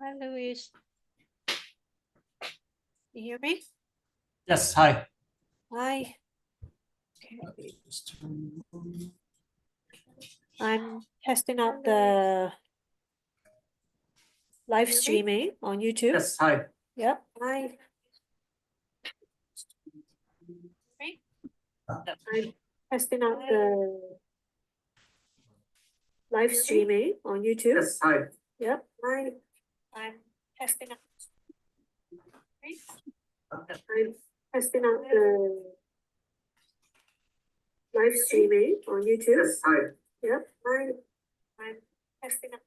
Hi, Luis. You hear me? Yes, hi. Hi. Okay. I'm testing out the live streaming on YouTube. Yes, hi. Yep. Hi. I'm testing out the live streaming on YouTube. Yes, hi. Yep. Hi. I'm testing out. I'm testing out the live streaming on YouTube. Yes, hi. Yep. Hi. I'm testing out.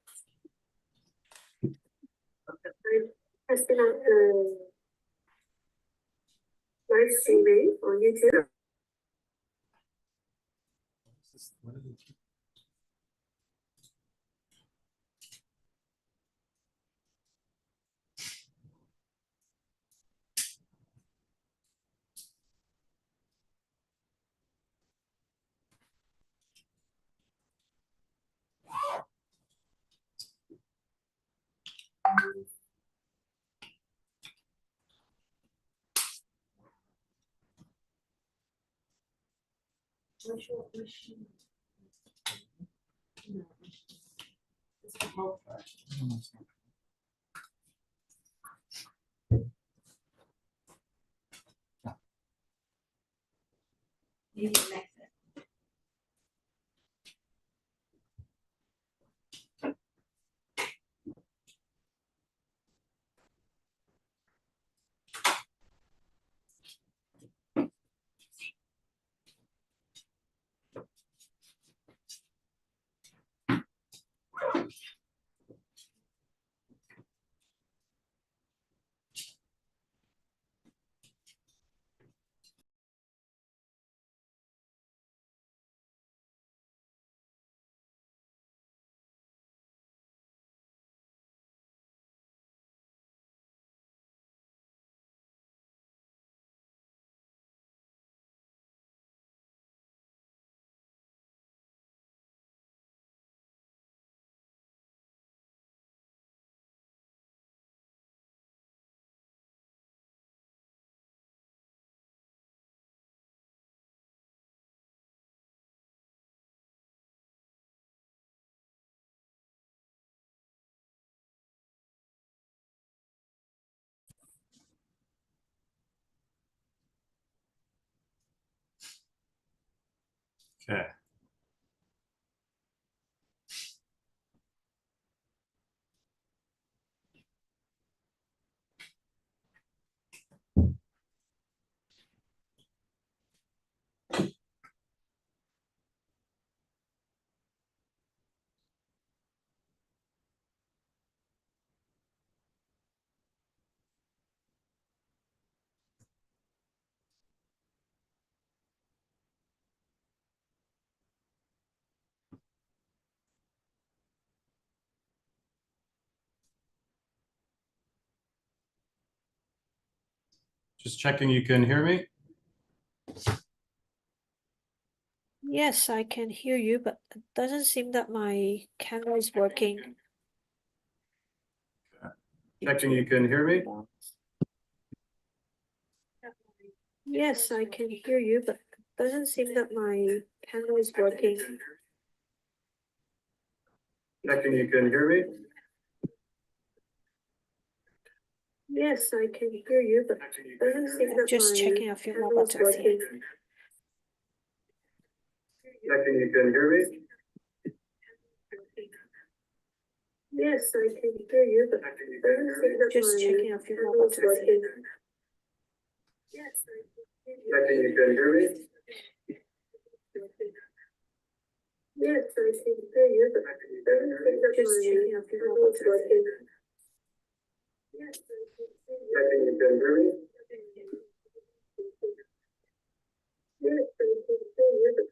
I'm testing out the live streaming on YouTube. Okay. Just checking you can hear me. Yes, I can hear you, but it doesn't seem that my camera is working. Checking you can hear me. Yes, I can hear you, but it doesn't seem that my camera is working. Checking you can hear me. Yes, I can hear you, but it doesn't seem that just checking a few more buttons here. Checking you can hear me. Yes, I can hear you, but it doesn't seem that just checking a few more buttons here. Checking you can hear me. Yes, I can hear you, but it doesn't seem that just checking a few more buttons here. Checking you can hear me. Yes, I can hear you, but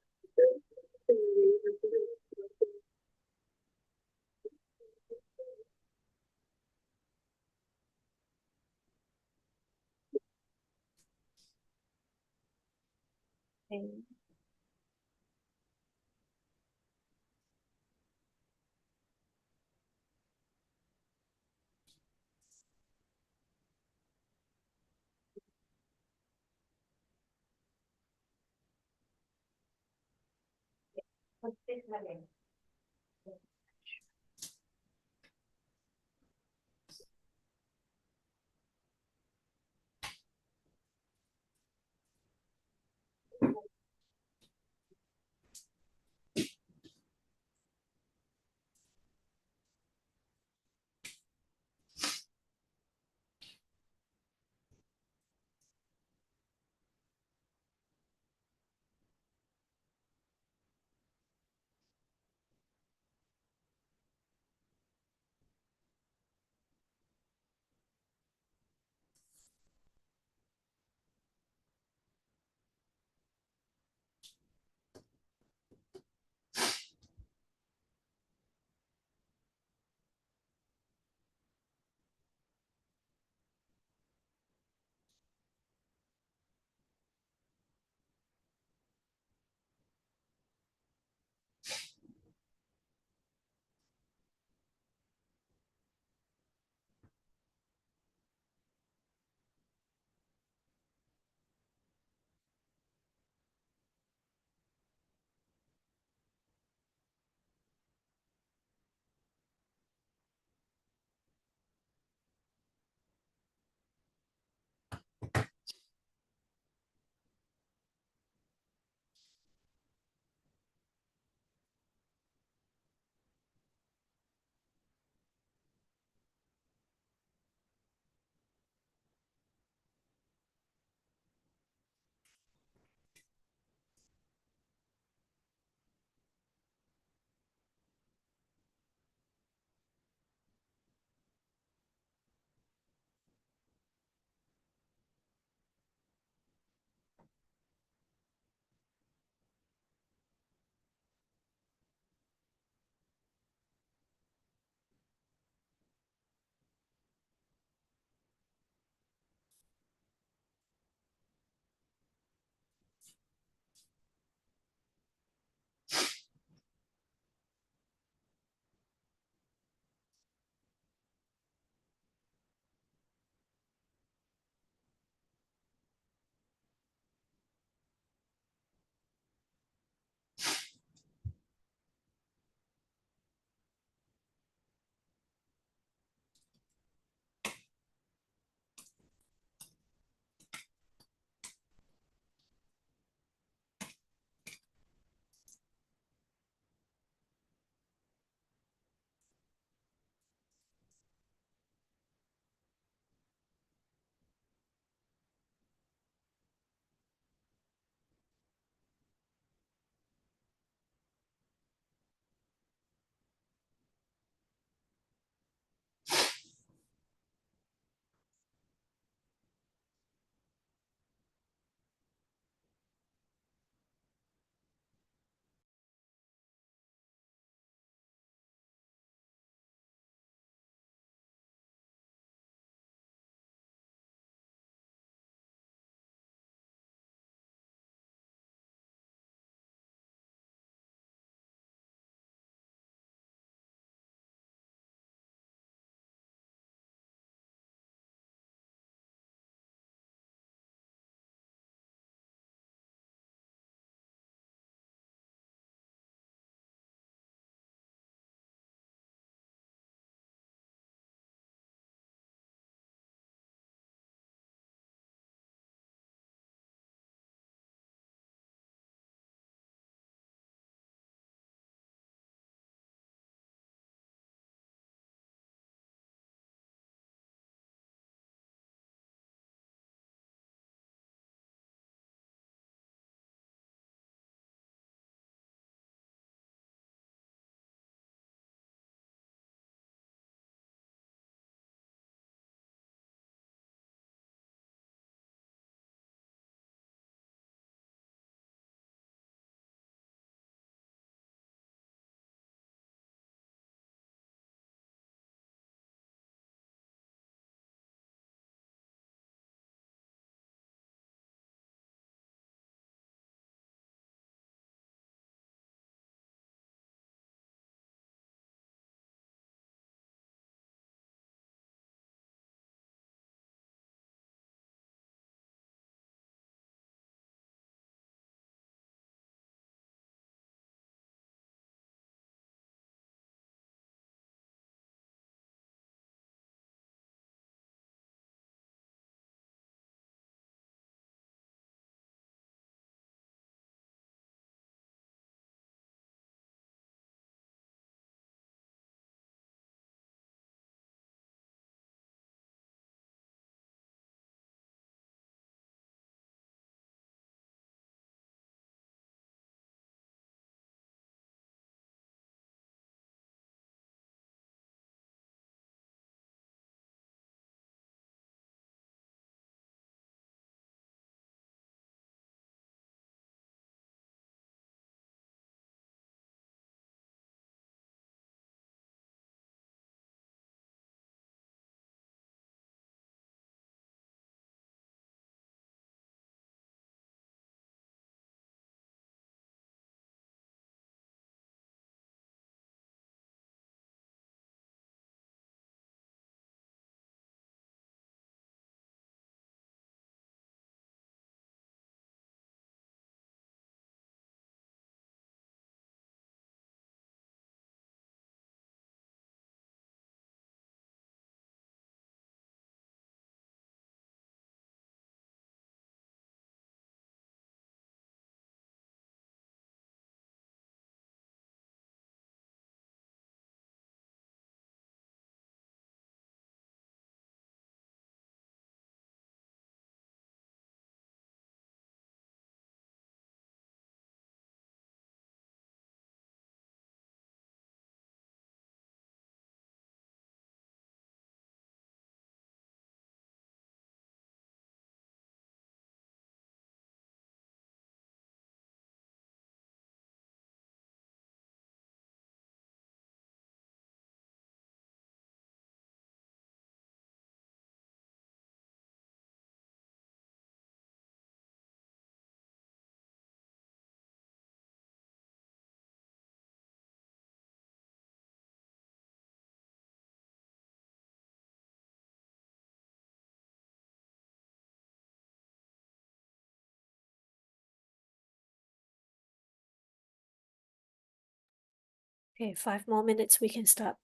Okay, 5 more minutes, we can start.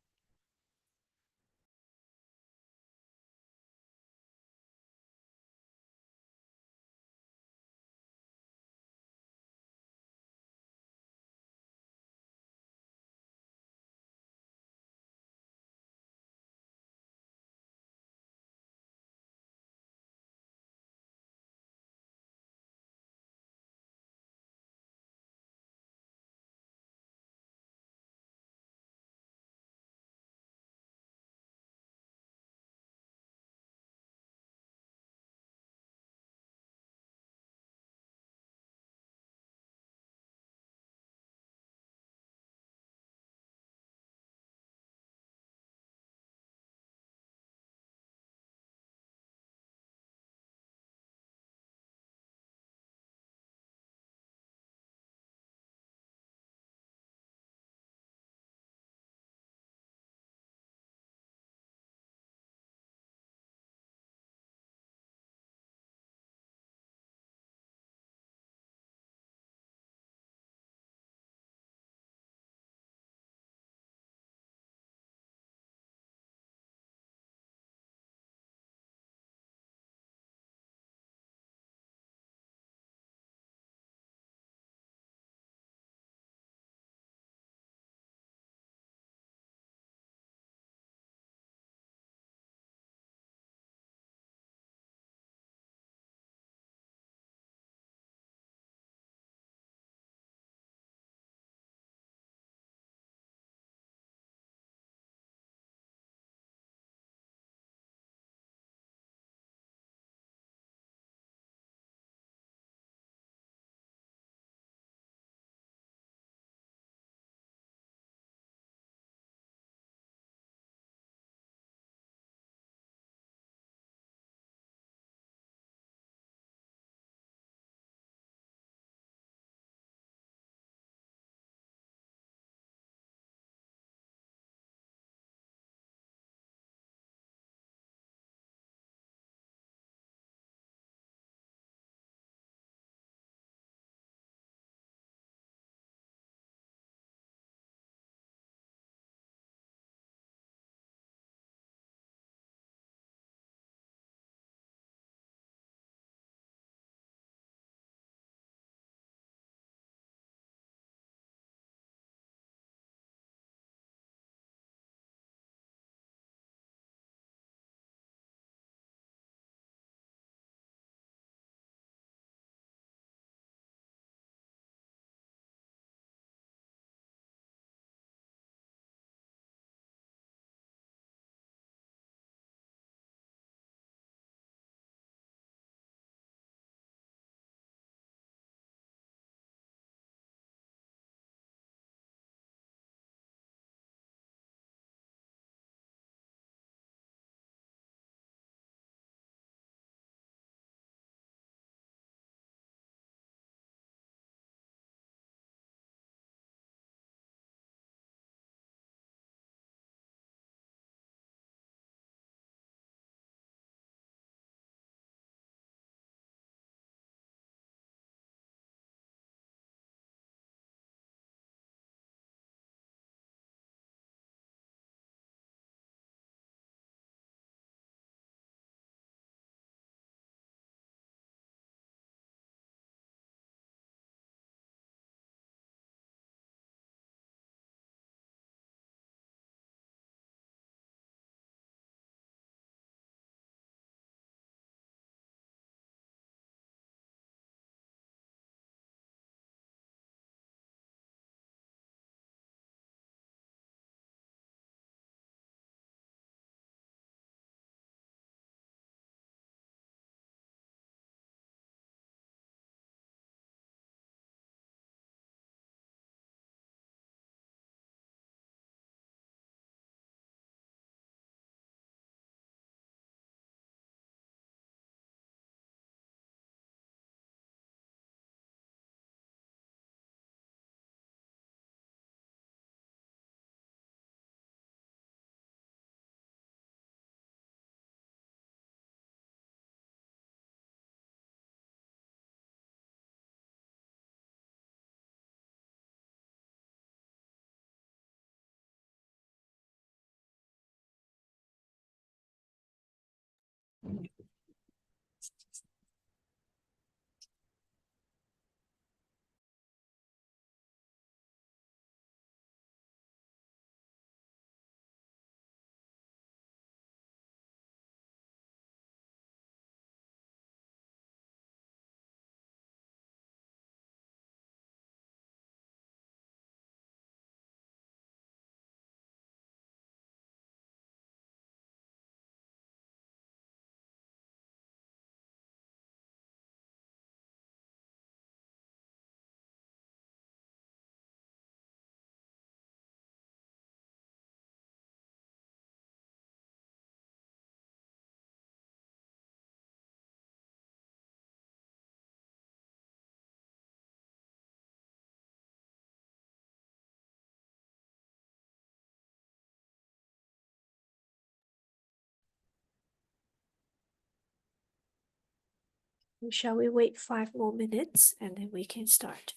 Shall we wait 5 more minutes and then we can start?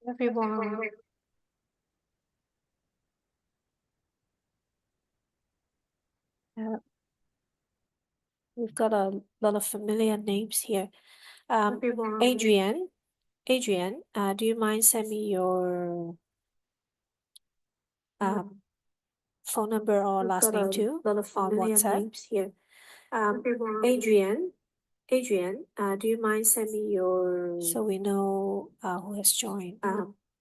Everyone, we've got a lot of familiar names here. Adrian, do you mind send me your phone number or last name too on WhatsApp? Here. Adrian, do you mind send me your so we know who has joined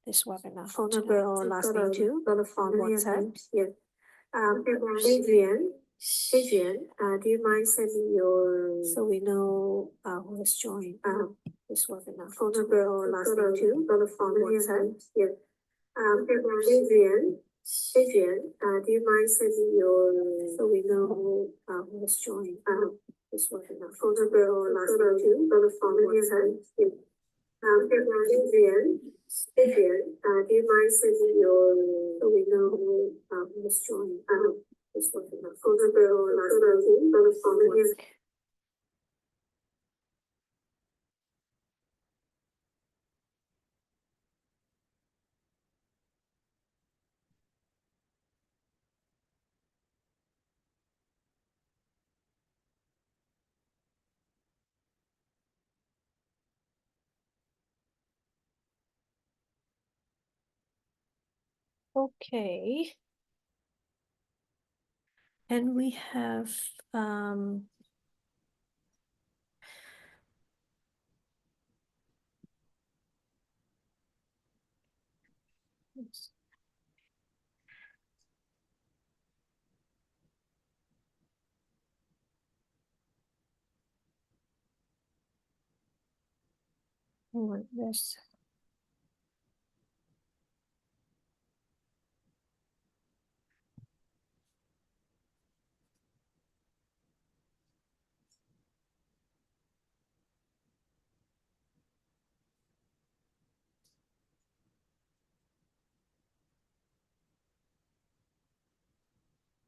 this webinar? Phone number or last name too on WhatsApp? Here. Adrian, do you mind send me your so we know who has joined this webinar? Phone number or last name too on WhatsApp? Here. Adrian, do you mind send me your so we know who has joined this webinar? Phone number or last name too on WhatsApp? Here. Adrian, do you mind send me your so we know who has joined this webinar? Phone number or last name too on WhatsApp? Okay. And we have this.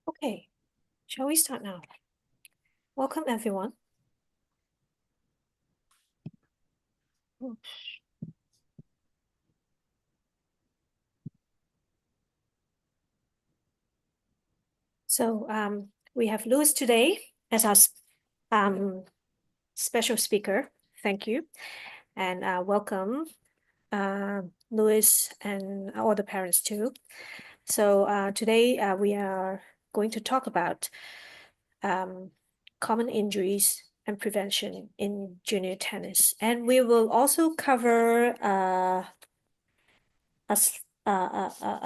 Okay, shall we start now? Welcome everyone. So we have Louis today as our special speaker. Thank you. And welcome Louis and all the parents too. So today we are going to talk about common injuries and prevention in junior tennis. And we will also cover a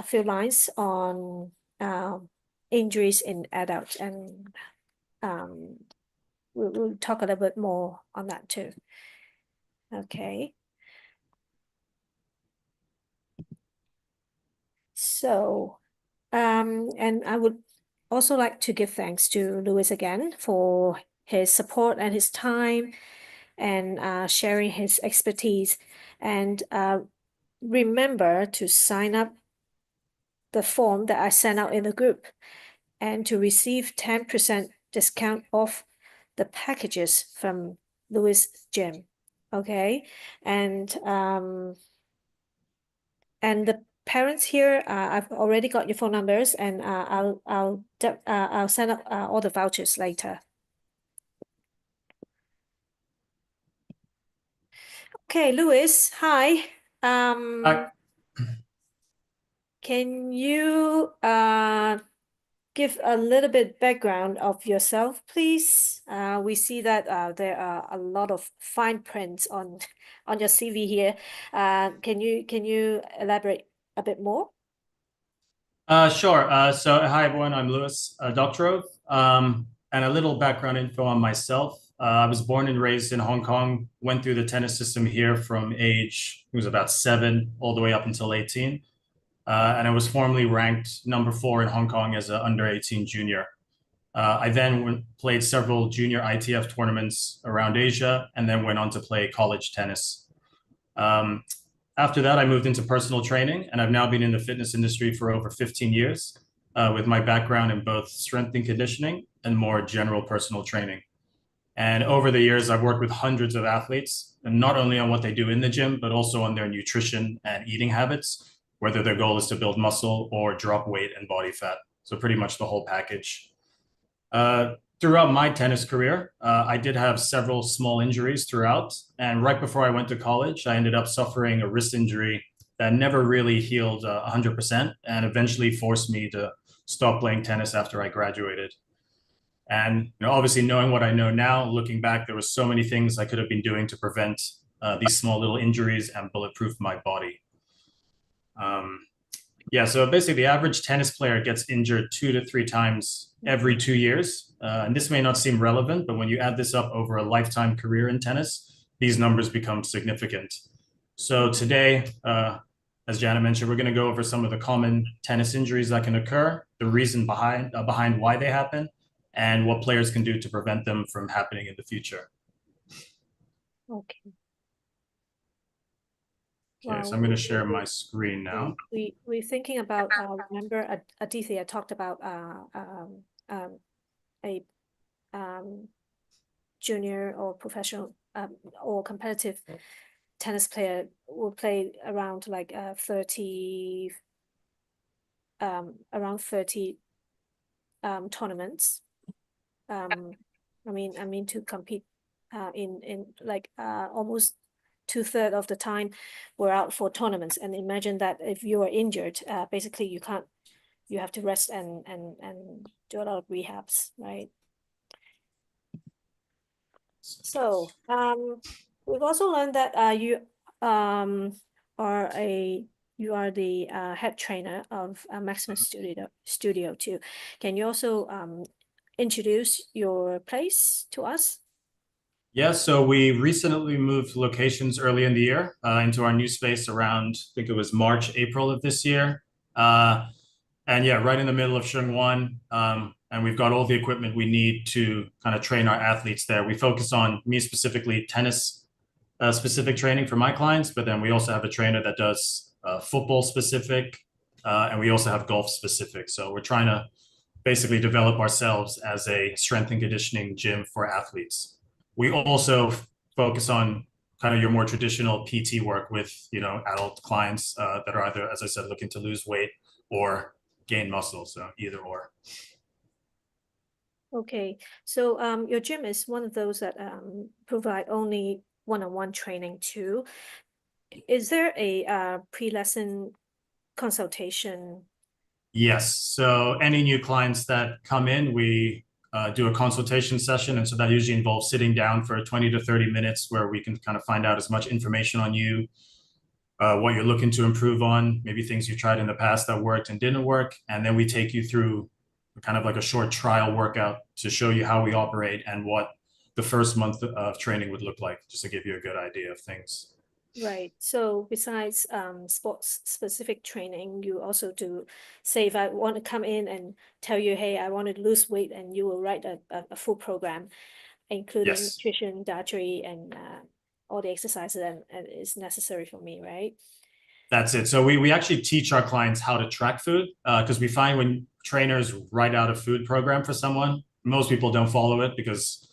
few lines on injuries in adults, and we'll talk a little bit more on that too. Okay. So, and I would also like to give thanks to Louis again for his support and his time, and sharing his expertise. And remember to sign up the form that I sent out in the group, and to receive 10% discount off the packages from Louis Gym. Okay, and the parents here, I've already got your phone numbers, and I'll send up all the vouchers later. Okay, Louis, hi. Hi. Can you give a little bit background of yourself, please? We see that there are a lot of fine prints on your CV here. Can you elaborate a bit more? Sure. So hi everyone, I'm Louis Doctrove. And a little background info on myself. I was born and raised in Hong Kong, went through the tennis system here from age, it was about 7 all the way up until 18. And I was formerly ranked number 4 in Hong Kong as an under 18 junior. I then played several junior ITF tournaments around Asia, and then went on to play college tennis. After that, I moved into personal training, and I've now been in the fitness industry for over 15 years, with my background in both strength and conditioning and more general personal training. And over the years, I've worked with hundreds of athletes, and not only on what they do in the gym, but also on their nutrition and eating habits, whether their goal is to build muscle or drop weight and body fat. So pretty much the whole package. Throughout my tennis career, I did have several small injuries throughout. And right before I went to college, I ended up suffering a wrist injury that never really healed 100%, and eventually forced me to stop playing tennis after I graduated. And obviously, knowing what I know now, looking back, there were so many things I could have been doing to prevent these small little injuries and bulletproof my body. Yeah, so basically the average tennis player gets injured 2 to 3 times every 2 years. And this may not seem relevant, but when you add this up over a lifetime career in tennis, these numbers become significant. So today, as Janet mentioned, we're going to go over some of the common tennis injuries that can occur, the reason behind why they happen, and what players can do to prevent them from happening in the future. Okay. Okay, so I'm going to share my screen now. We're thinking about, remember Aditya talked about a junior or professional or competitive tennis player will play around like 30 tournaments. I mean to compete in like almost 2/3 of the time we're out for tournaments. And imagine that if you are injured, basically you have to rest and do a lot of rehabs, right? So we've also learned that you are the head trainer of Maximus Studio too. Can you also introduce your place to us? Yeah, so we recently moved locations early in the year into our new space around, I think it was March, April of this year. And yeah, right in the middle of Sheung 1. And we've got all the equipment we need to kind of train our athletes there. We focus on, me specifically, tennis specific training for my clients, but then we also have a trainer that does football specific, and we also have golf specific. So we're trying to basically develop ourselves as a strength and conditioning gym for athletes. We also focus on kind of your more traditional PT work with, adult clients that are either, as I said, looking to lose weight or gain muscle. So either or. Okay, so your gym is one of those that provide only one-on-one training too. Is there a pre-lesson consultation? Yes. So any new clients that come in, we do a consultation session. And so that usually involves sitting down for 20 to 30 minutes where we can kind of find out as much information on you, what you're looking to improve on, maybe things you tried in the past that worked and didn't work. And then we take you through kind of like a short trial workout to show you how we operate and what the first month of training would look like, just to give you a good idea of things. Right. So besides sports specific training, you also do, say if I want to come in and tell you, hey, I want to lose weight, and you will write a full program, including Yes. nutrition, dietary, and all the exercises that is necessary for me, right? That's it. So we actually teach our clients how to track food because we find when trainers write out a food program for someone, most people don't follow it because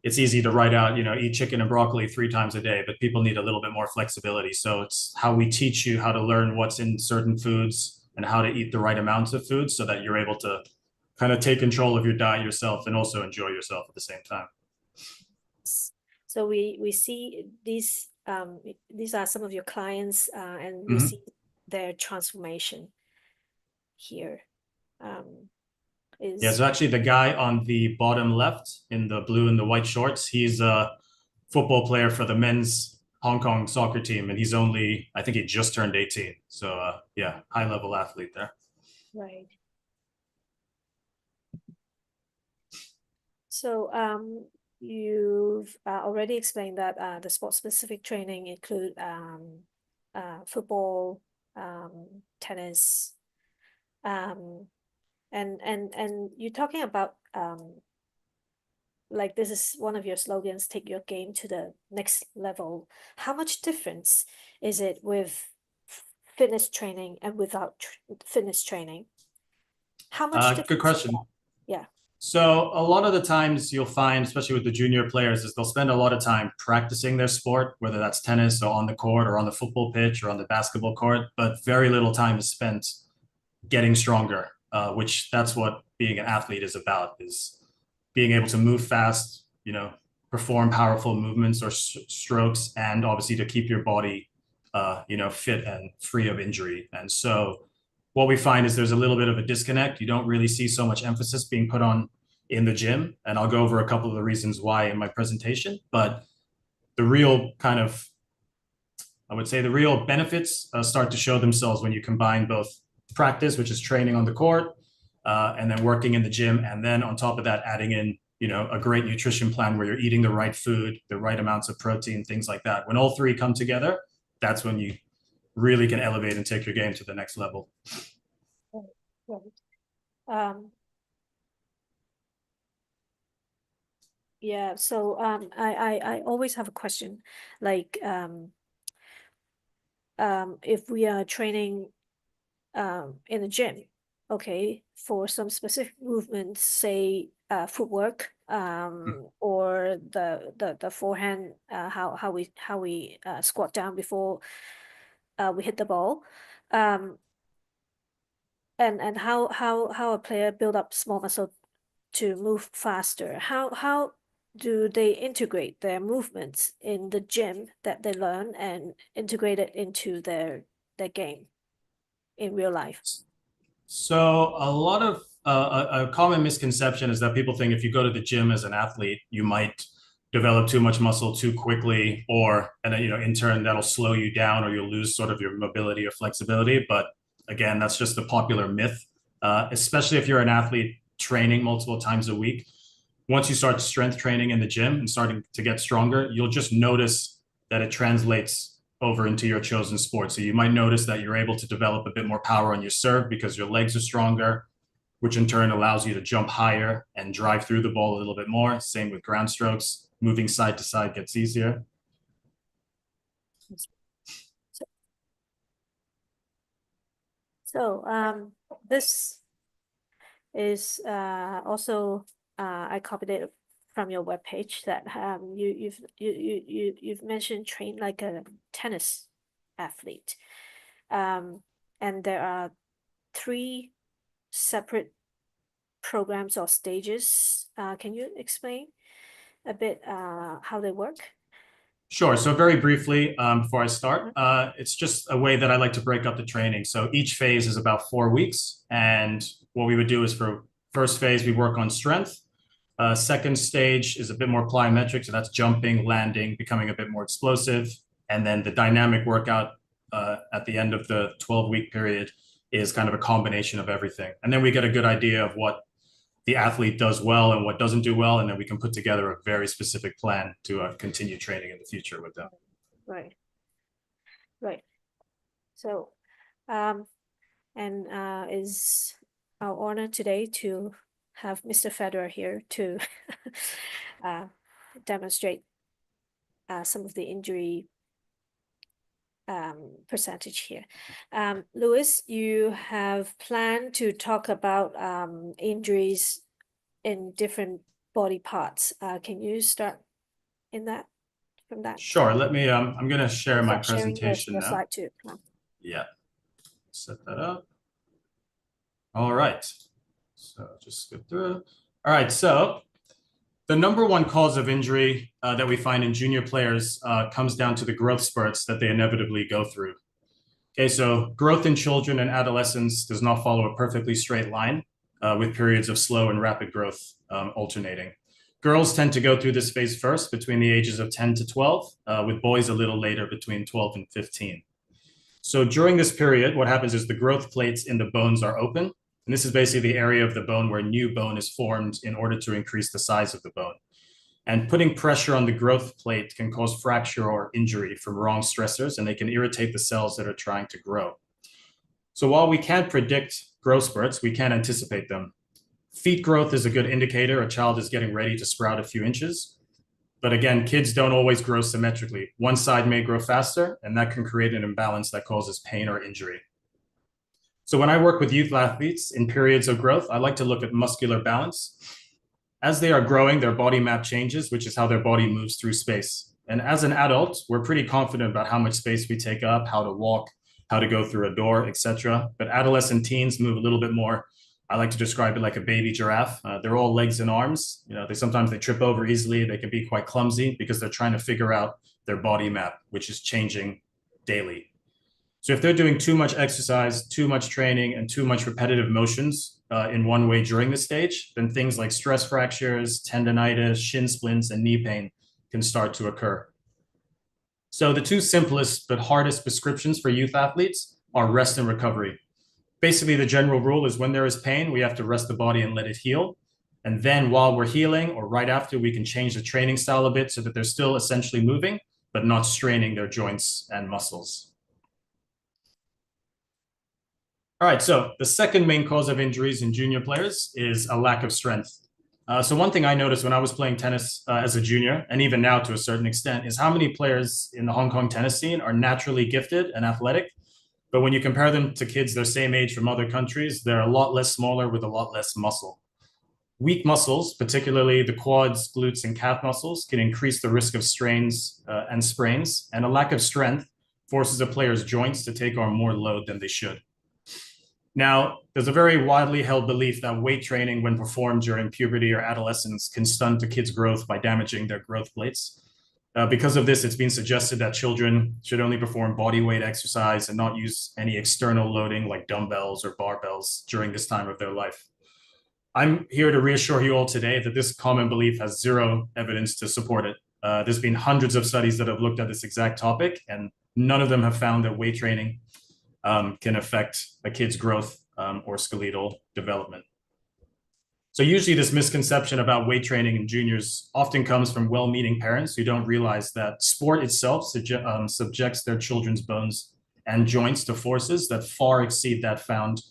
it's easy to write out, eat chicken and broccoli 3 times a day, but people need a little bit more flexibility. So it's how we teach you how to learn what's in certain foods and how to eat the right amounts of food so that you're able to kind of take control of your diet yourself and also enjoy yourself at the same time. So we see these are some of your clients, and we see their transformation here. Yeah, so actually the guy on the bottom left in the blue and the white shorts, he's a football player for the men's Hong Kong soccer team, and he's only, I think he just turned 18. So yeah, high level athlete there. Right. So you've already explained that the sport specific training include football, tennis, and you're talking about like this is one of your slogans, take your game to the next level. How much difference is it with fitness training and without fitness training? How much difference? Good question. Yeah. So a lot of the times you'll find, especially with the junior players, is they'll spend a lot of time practicing their sport, whether that's tennis or on the court or on the football pitch or on the basketball court, but very little time is spent getting stronger, which that's what being an athlete is about, is being able to move fast, perform powerful movements or strokes, and obviously to keep your body, fit and free of injury. And so what we find is there's a little bit of a disconnect. You don't really see so much emphasis being put on in the gym. And I'll go over a couple of the reasons why in my presentation, but the real kind of, I would say the real benefits start to show themselves when you combine both practice, which is training on the court, and then working in the gym. And then on top of that, adding in, a great nutrition plan where you're eating the right food, the right amounts of protein, things like that. When all 3 come together, that's when you really can elevate and take your game to the next level. Right. Yeah, so I always have a question, like if we are training in the gym, okay, for some specific movements, say footwork, or the forehand, how we squat down before we hit the ball, and how a player build up small muscle to move faster. How do they integrate their movements in the gym that they learn and integrate it into their game in real life? So a lot of a common misconception is that people think if you go to the gym as an athlete, you might develop too much muscle too quickly, and in turn that'll slow you down, or you'll lose sort of your mobility or flexibility. But again, that's just a popular myth, especially if you're an athlete training multiple times a week. Once you start strength training in the gym and starting to get stronger, you'll just notice that it translates over into your chosen sport. So you might notice that you're able to develop a bit more power on your serve because your legs are stronger, which in turn allows you to jump higher and drive through the ball a little bit more. Same with ground strokes. Moving side to side gets easier. So this is also I copied it from your webpage that you've mentioned train like a tennis athlete, and there are 3 separate programs or stages. Can you explain a bit how they work? Sure. So very briefly, before I start, it's just a way that I like to break up the training. So each phase is about 4 weeks. And what we would do is for first phase, we work on strength. Second stage is a bit more plyometric, so that's jumping, landing, becoming a bit more explosive. And then the dynamic workout at the end of the 12-week period is kind of a combination of everything. And then we get a good idea of what the athlete does well and what doesn't do well, and then we can put together a very specific plan to continue training in the future with them. Right. So, is our honor today to have Mr. Federer here to demonstrate some of the injury percentage here. Louis, you have planned to talk about injuries in different body parts. Can you start from that? Sure. Let me, I'm going to share my presentation your now. slide too. Yeah. Set that up. All right. So just go through. All right. So the number one cause of injury that we find in junior players comes down to the growth spurts that they inevitably go through. Okay, so growth in children and adolescents does not follow a perfectly straight line with periods of slow and rapid growth alternating. Girls tend to go through this phase first between the ages of 10 to 12, with boys a little later between 12 and 15. So during this period, what happens is the growth plates in the bones are open. And this is basically the area of the bone where new bone is formed in order to increase the size of the bone. And putting pressure on the growth plate can cause fracture or injury from wrong stressors, and they can irritate the cells that are trying to grow. So while we can't predict growth spurts, we can anticipate them. Feet growth is a good indicator a child is getting ready to sprout a few inches. But again, kids don't always grow symmetrically. One side may grow faster, and that can create an imbalance that causes pain or injury. So when I work with youth athletes in periods of growth, I like to look at muscular balance. As they are growing, their body map changes, which is how their body moves through space. And as an adult, we're pretty confident about how much space we take up, how to walk, how to go through a door, etc. But adolescent teens move a little bit more. I like to describe it like a baby giraffe. They're all legs and arms. You know, sometimes they trip over easily. They can be quite clumsy because they're trying to figure out their body map, which is changing daily. So if they're doing too much exercise, too much training, and too much repetitive motions in one way during this stage, then things like stress fractures, tendonitis, shin splints, and knee pain can start to occur. So the two simplest but hardest prescriptions for youth athletes are rest and recovery. Basically, the general rule is when there is pain, we have to rest the body and let it heal. And then while we're healing or right after, we can change the training style a bit so that they're still essentially moving, but not straining their joints and muscles. All right, so the second main cause of injuries in junior players is a lack of strength. So one thing I noticed when I was playing tennis as a junior, and even now to a certain extent, is how many players in the Hong Kong tennis scene are naturally gifted and athletic. But when you compare them to kids their same age from other countries, they're a lot less smaller with a lot less muscle. Weak muscles, particularly the quads, glutes, and calf muscles, can increase the risk of strains and sprains, and a lack of strength forces a player's joints to take on more load than they should. Now, there's a very widely held belief that weight training when performed during puberty or adolescence can stunt a kid's growth by damaging their growth plates. Because of this, it's been suggested that children should only perform body weight exercise and not use any external loading like dumbbells or barbells during this time of their life. I'm here to reassure you all today that this common belief has zero evidence to support it. There's been hundreds of studies that have looked at this exact topic, and none of them have found that weight training can affect a kid's growth or skeletal development. So usually this misconception about weight training in juniors often comes from well-meaning parents who don't realize that sport itself subjects their children's bones and joints to forces that far exceed that found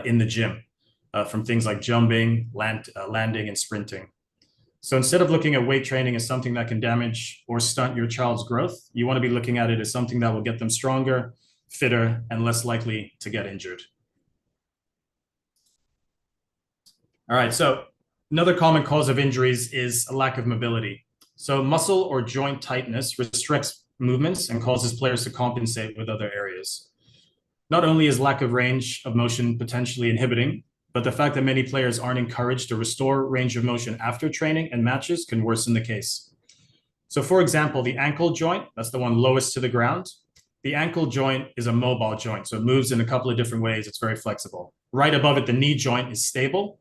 in the gym, from things like jumping, landing, and sprinting. So instead of looking at weight training as something that can damage or stunt your child's growth, you want to be looking at it as something that will get them stronger, fitter, and less likely to get injured. All right, so another common cause of injuries is a lack of mobility. So muscle or joint tightness restricts movements and causes players to compensate with other areas. Not only is lack of range of motion potentially inhibiting, but the fact that many players aren't encouraged to restore range of motion after training and matches can worsen the case. So for example, the ankle joint, that's the one lowest to the ground. The ankle joint is a mobile joint, so it moves in a couple of different ways. It's very flexible. Right above it, the knee joint is stable.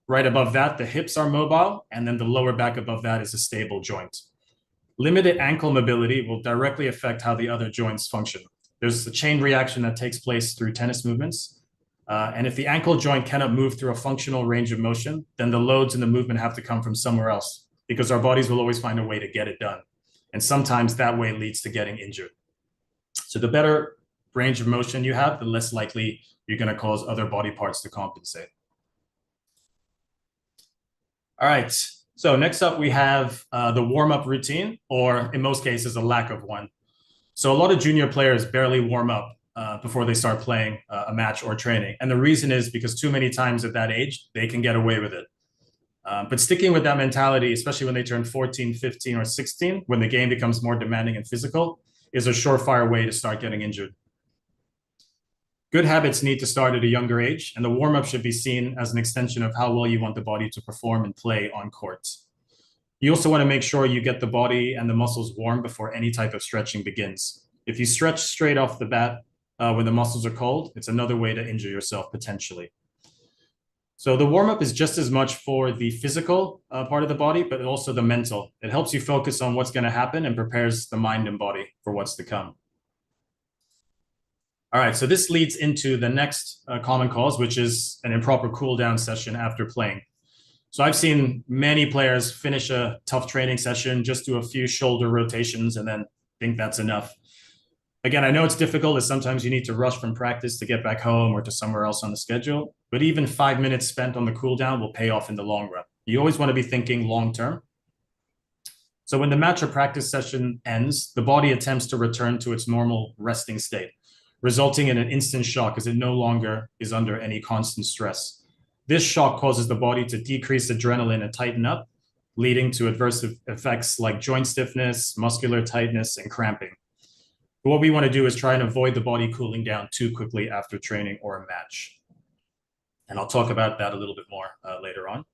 Right above that, the hips are mobile, and then the lower back above that is a stable joint. Limited ankle mobility will directly affect how the other joints function. There's a chain reaction that takes place through tennis movements. And if the ankle joint cannot move through a functional range of motion, then the loads in the movement have to come from somewhere else, because our bodies will always find a way to get it done. And sometimes that way leads to getting injured. So the better range of motion you have, the less likely you're going to cause other body parts to compensate. All right, so next up we have the warm-up routine, or in most cases, a lack of one. So a lot of junior players barely warm up before they start playing a match or training. And the reason is because too many times at that age, they can get away with it. But sticking with that mentality, especially when they turn 14, 15, or 16, when the game becomes more demanding and physical, is a surefire way to start getting injured. Good habits need to start at a younger age, and the warm-up should be seen as an extension of how well you want the body to perform and play on court. You also want to make sure you get the body and the muscles warm before any type of stretching begins. If you stretch straight off the bat when the muscles are cold, it's another way to injure yourself potentially. So the warm-up is just as much for the physical part of the body, but also the mental. It helps you focus on what's going to happen and prepares the mind and body for what's to come. All right, so this leads into the next common cause, which is an improper cool down session after playing. So I've seen many players finish a tough training session, just do a few shoulder rotations, and then think that's enough. Again, I know it's difficult, as sometimes you need to rush from practice to get back home or to somewhere else on the schedule, but even 5 minutes spent on the cool down will pay off in the long run. You always want to be thinking long term. So when the match or practice session ends, the body attempts to return to its normal resting state, resulting in an instant shock as it no longer is under any constant stress. This shock causes the body to decrease adrenaline and tighten up, leading to adverse effects like joint stiffness, muscular tightness, and cramping. But what we want to do is try and avoid the body cooling down too quickly after training or a match. And I'll talk about that a little bit more later on.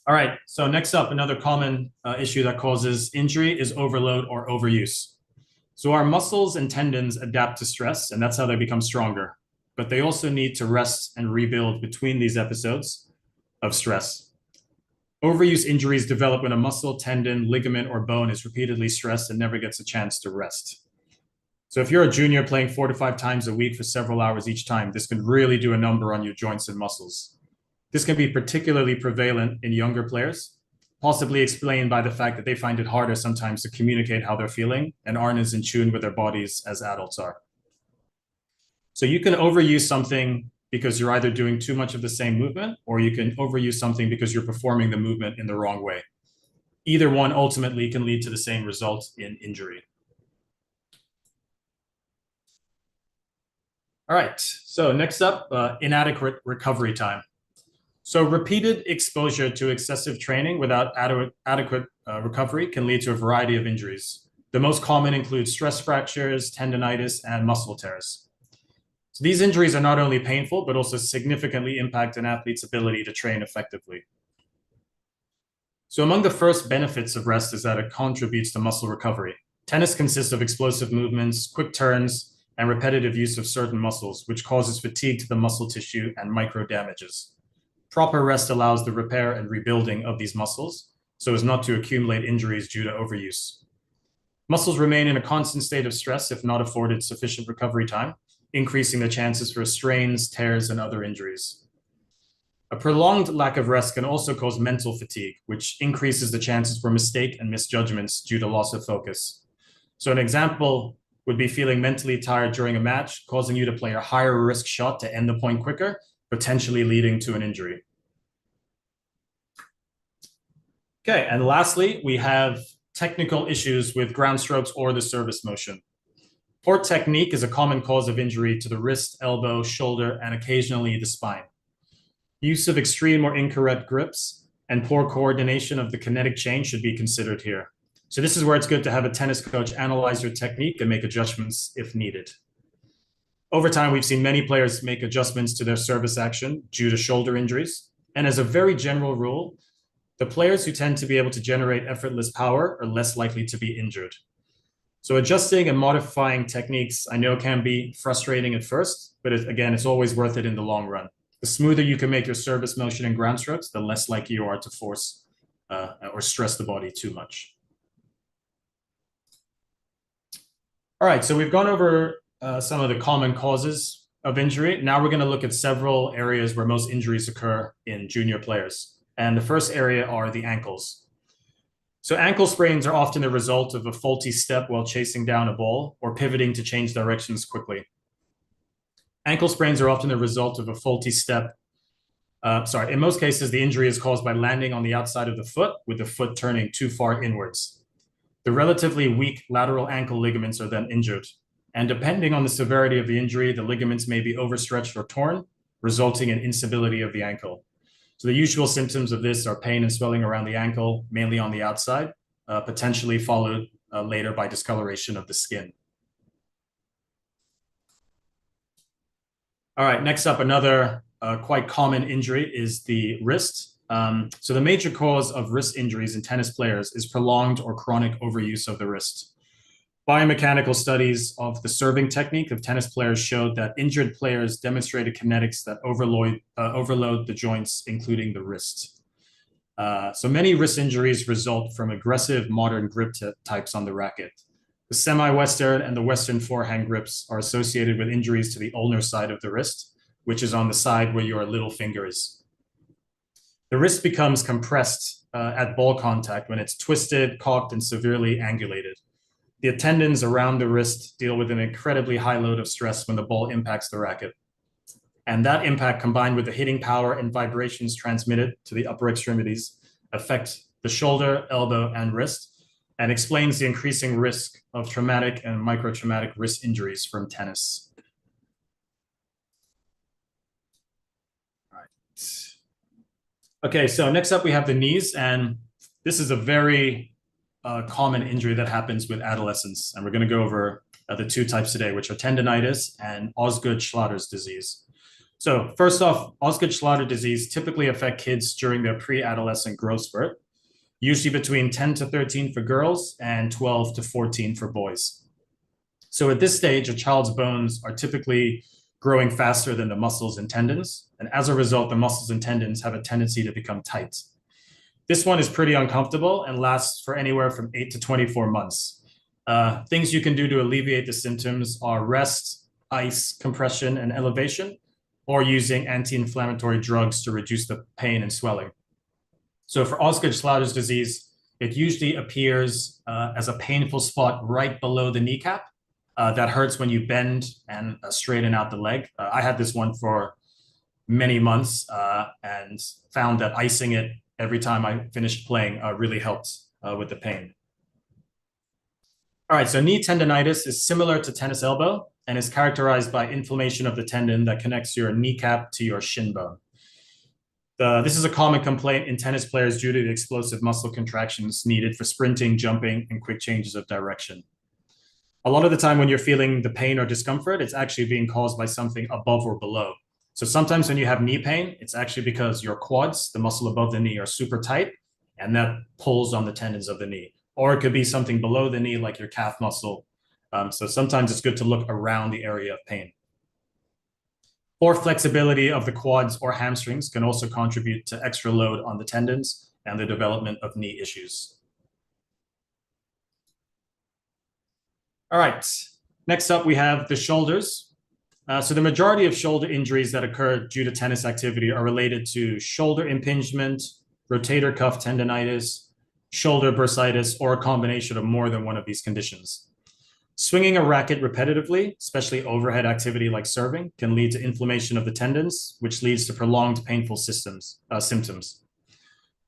All right, so next up, another common issue that causes injury is overload or overuse. So our muscles and tendons adapt to stress, and that's how they become stronger. But they also need to rest and rebuild between these episodes of stress. Overuse injuries develop when a muscle, tendon, ligament, or bone is repeatedly stressed and never gets a chance to rest. So if you're a junior playing 4 to 5 times a week for several hours each time, this can really do a number on your joints and muscles. This can be particularly prevalent in younger players, possibly explained by the fact that they find it harder sometimes to communicate how they're feeling and aren't as in tune with their bodies as adults are. So you can overuse something because you're either doing too much of the same movement, or you can overuse something because you're performing the movement in the wrong way. Either one ultimately can lead to the same result in injury. All right, so next up, inadequate recovery time. So repeated exposure to excessive training without adequate recovery can lead to a variety of injuries. The most common include stress fractures, tendonitis, and muscle tears. So these injuries are not only painful, but also significantly impact an athlete's ability to train effectively. So among the first benefits of rest is that it contributes to muscle recovery. Tennis consists of explosive movements, quick turns, and repetitive use of certain muscles, which causes fatigue to the muscle tissue and micro damages. Proper rest allows the repair and rebuilding of these muscles so as not to accumulate injuries due to overuse. Muscles remain in a constant state of stress if not afforded sufficient recovery time, increasing the chances for strains, tears, and other injuries. A prolonged lack of rest can also cause mental fatigue, which increases the chances for mistake and misjudgments due to loss of focus. So an example would be feeling mentally tired during a match, causing you to play a higher risk shot to end the point quicker, potentially leading to an injury. Okay, and lastly, we have technical issues with ground strokes or the service motion. Poor technique is a common cause of injury to the wrist, elbow, shoulder, and occasionally the spine. Use of extreme or incorrect grips and poor coordination of the kinetic chain should be considered here. So this is where it's good to have a tennis coach analyze your technique and make adjustments if needed. Over time, we've seen many players make adjustments to their service action due to shoulder injuries. And as a very general rule, the players who tend to be able to generate effortless power are less likely to be injured. So adjusting and modifying techniques I know can be frustrating at first, but again, it's always worth it in the long run. The smoother you can make your service motion in ground strokes, the less likely you are to force or stress the body too much. All right, so we've gone over some of the common causes of injury. Now we're going to look at several areas where most injuries occur in junior players. And the first area are the ankles. So ankle sprains are often the result of a faulty step while chasing down a ball or pivoting to change directions quickly. Ankle sprains are often the result of a faulty step. In most cases, the injury is caused by landing on the outside of the foot with the foot turning too far inwards. The relatively weak lateral ankle ligaments are then injured. And depending on the severity of the injury, the ligaments may be overstretched or torn, resulting in instability of the ankle. So the usual symptoms of this are pain and swelling around the ankle, mainly on the outside, potentially followed later by discoloration of the skin. All right, next up, another quite common injury is the wrist. So the major cause of wrist injuries in tennis players is prolonged or chronic overuse of the wrist. Biomechanical studies of the serving technique of tennis players showed that injured players demonstrated kinetics that overload the joints, including the wrist. So many wrist injuries result from aggressive modern grip types on the racket. The semi-Western and the Western forehand grips are associated with injuries to the ulnar side of the wrist, which is on the side where your little finger is. The wrist becomes compressed at ball contact when it's twisted, cocked, and severely angulated. The tendons around the wrist deal with an incredibly high load of stress when the ball impacts the racket. And that impact, combined with the hitting power and vibrations transmitted to the upper extremities, affect the shoulder, elbow, and wrist, and explains the increasing risk of traumatic and microtraumatic wrist injuries from tennis. All right. Okay, so next up we have the knees, and this is a very common injury that happens with adolescents. And we're going to go over the two types today, which are tendonitis and Osgood-Schlatters disease. So first off, Osgood-Schlatter disease typically affect kids during their pre-adolescent growth spurt, usually between 10 to 13 for girls and 12 to 14 for boys. So at this stage, a child's bones are typically growing faster than the muscles and tendons. And as a result, the muscles and tendons have a tendency to become tight. This one is pretty uncomfortable and lasts for anywhere from 8 to 24 months. Things you can do to alleviate the symptoms are rest, ice, compression, and elevation, or using anti-inflammatory drugs to reduce the pain and swelling. So for Osgood-Schlatters disease, it usually appears as a painful spot right below the kneecap that hurts when you bend and straighten out the leg. I had this one for many months and found that icing it every time I finished playing really helped with the pain. All right, so knee tendonitis is similar to tennis elbow and is characterized by inflammation of the tendon that connects your kneecap to your shin bone. This is a common complaint in tennis players due to the explosive muscle contractions needed for sprinting, jumping, and quick changes of direction. A lot of the time when you're feeling the pain or discomfort, it's actually being caused by something above or below. So sometimes when you have knee pain, it's actually because your quads, the muscle above the knee, are super tight, and that pulls on the tendons of the knee. Or it could be something below the knee, like your calf muscle. So sometimes it's good to look around the area of pain. Poor flexibility of the quads or hamstrings can also contribute to extra load on the tendons and the development of knee issues. All right, next up we have the shoulders. So the majority of shoulder injuries that occur due to tennis activity are related to shoulder impingement, rotator cuff tendonitis, shoulder bursitis, or a combination of more than one of these conditions. Swinging a racket repetitively, especially overhead activity like serving, can lead to inflammation of the tendons, which leads to prolonged painful symptoms.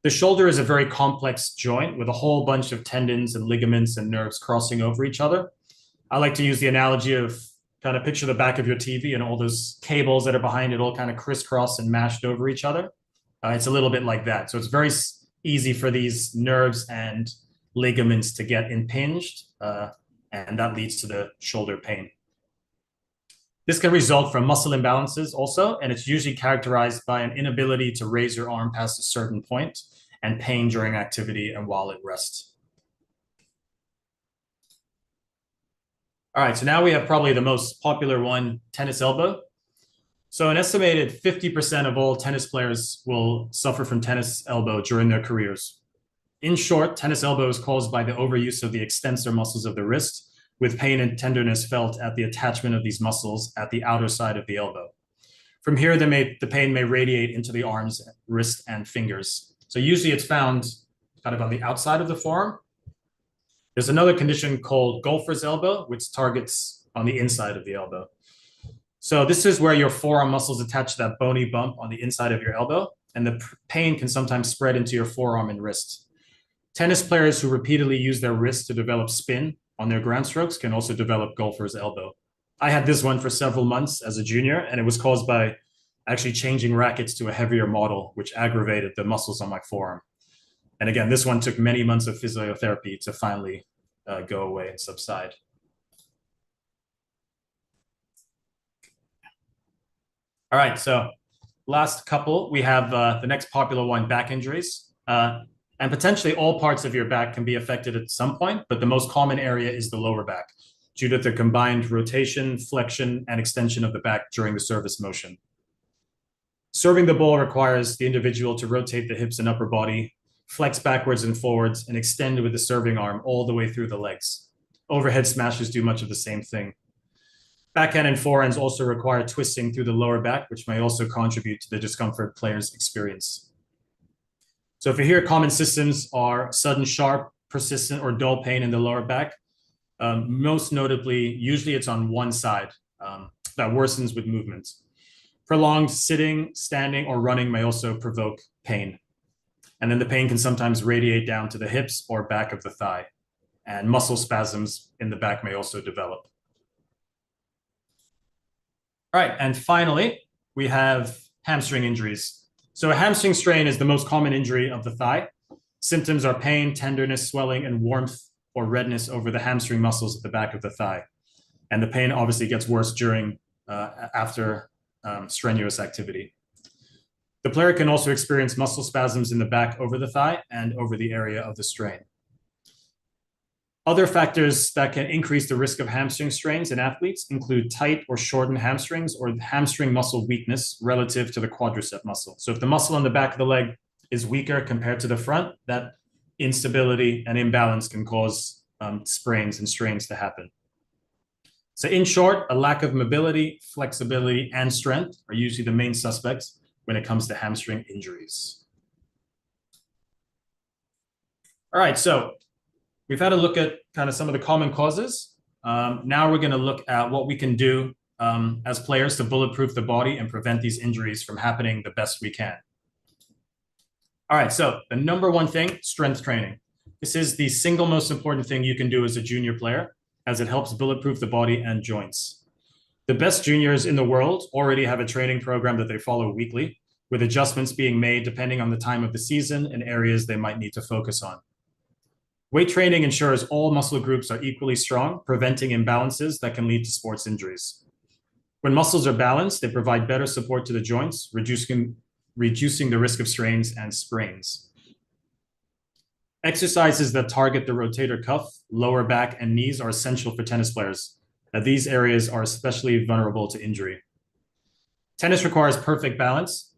The shoulder is a very complex joint with a whole bunch of tendons and ligaments and nerves crossing over each other. I like to use the analogy of kind of picture the back of your TV and all those cables that are behind it all kind of crisscross and mashed over each other. It's a little bit like that. So it's very easy for these nerves and ligaments to get impinged, and that leads to the shoulder pain. This can result from muscle imbalances also, and it's usually characterized by an inability to raise your arm past a certain point and pain during activity and while at rest. All right, so now we have probably the most popular one, tennis elbow. So an estimated 50% of all tennis players will suffer from tennis elbow during their careers. In short, tennis elbow is caused by the overuse of the extensor muscles of the wrist, with pain and tenderness felt at the attachment of these muscles at the outer side of the elbow. From here, the pain may radiate into the arms, wrist, and fingers. So usually it's found kind of on the outside of the forearm. There's another condition called golfer's elbow, which targets on the inside of the elbow. So this is where your forearm muscles attach to that bony bump on the inside of your elbow, and the pain can sometimes spread into your forearm and wrist. Tennis players who repeatedly use their wrist to develop spin on their ground strokes can also develop golfer's elbow. I had this one for several months as a junior, and it was caused by actually changing rackets to a heavier model, which aggravated the muscles on my forearm. And again, this one took many months of physiotherapy to finally go away and subside. All right, so last couple, we have the next popular one, back injuries. And potentially all parts of your back can be affected at some point, but the most common area is the lower back, due to the combined rotation, flexion, and extension of the back during the service motion. Serving the ball requires the individual to rotate the hips and upper body, flex backwards and forwards, and extend with the serving arm all the way through the legs. Overhead smashes do much of the same thing. Backhand and forehands also require twisting through the lower back, which may also contribute to the discomfort players experience. So if you hear common symptoms are sudden, sharp, persistent, or dull pain in the lower back, most notably, usually it's on one side that worsens with movement. Prolonged sitting, standing, or running may also provoke pain. And then the pain can sometimes radiate down to the hips or back of the thigh. And muscle spasms in the back may also develop. All right, and finally, we have hamstring injuries. So a hamstring strain is the most common injury of the thigh. Symptoms are pain, tenderness, swelling, and warmth or redness over the hamstring muscles at the back of the thigh. And the pain obviously gets worse during, after strenuous activity. The player can also experience muscle spasms in the back over the thigh and over the area of the strain. Other factors that can increase the risk of hamstring strains in athletes include tight or shortened hamstrings or hamstring muscle weakness relative to the quadricep muscle. So if the muscle on the back of the leg is weaker compared to the front, that instability and imbalance can cause sprains and strains to happen. So in short, a lack of mobility, flexibility, and strength are usually the main suspects when it comes to hamstring injuries. All right, so we've had a look at kind of some of the common causes. Now we're going to look at what we can do as players to bulletproof the body and prevent these injuries from happening the best we can. All right, so the number one thing, strength training. This is the single most important thing you can do as a junior player, as it helps bulletproof the body and joints. The best juniors in the world already have a training program that they follow weekly, with adjustments being made depending on the time of the season and areas they might need to focus on. Weight training ensures all muscle groups are equally strong, preventing imbalances that can lead to sports injuries. When muscles are balanced, they provide better support to the joints, reducing the risk of strains and sprains. Exercises that target the rotator cuff, lower back, and knees are essential for tennis players, as these areas are especially vulnerable to injury. Tennis requires perfect balance